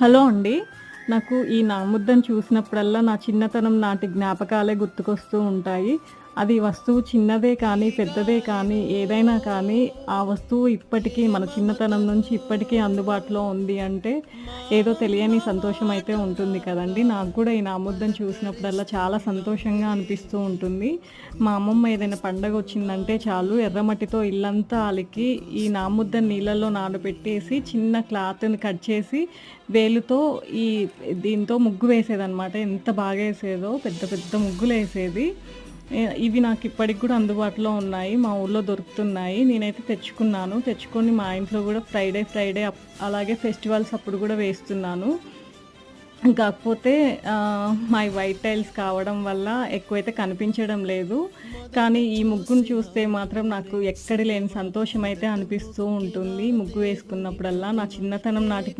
Hello అండి. నాకు ఈ నాముద్దను చూసినప్పుడల్లా నా చిన్నతనం నాటి జ్ఞాపకాలే గుర్తుకొస్తూ ఉంటాయి. అది వస్తువు చిన్నదే కానీ, పెద్దదే కానీ, ఏదైనా కానీ, ఆ వస్తువు ఇప్పటికీ మన చిన్నతనం నుంచి ఇప్పటికీ అందుబాటులో ఉంది అంటే, ఏదో తెలియని సంతోషమైతే ఉంటుంది కదండీ! నాకు కూడా ఈ నాముద్దను చూసినప్పుడల్లా చాలా సంతోషంగా అనిపిస్తూ ఉంటుంది. మా అమ్మమ్మ ఏదైనా పండగొచ్చిందంటే చాలు ఎర్రమట్టితో ఇల్లంతా అలికి, ఈ నాముద్దను నీళ్ళల్లో నానబెట్టేసి, చిన్న క్లాత్‌ని కట్ చేసి, వేలుతో ఈ దీంతో ముగ్గు వేసేదనమాట. ఎంత బాగేసేదో పెద్ద పెద్ద ముగ్గులేసేది. ఇవి నాకిప్పటికి గూడా అందుబాటులో ఉన్నాయి. మా ఊర్లో దొరుకుతున్నాయి. నేనైతే తెచ్చుకున్నాను. తెచ్చుకొని మా ఇంట్లో గూడా ఫ్రైడే అలాగే ఫెస్టివల్స్ అప్పుడు గూడా వేస్తున్నాను. కాకపోతే మాయి వైట్ టైల్స్ కావడం వల్ల ఎక్కువైతే కనిపించడం లేదు. కానీ ఈ ముగ్గును చూస్తే మాత్రం నాకు ఎక్కడ లేని సంతోషమైతే అనిపిస్తూ ఉంటుంది. ముగ్గు వేసుకున్నప్పుడల్లా నా చిన్నతనం నాటి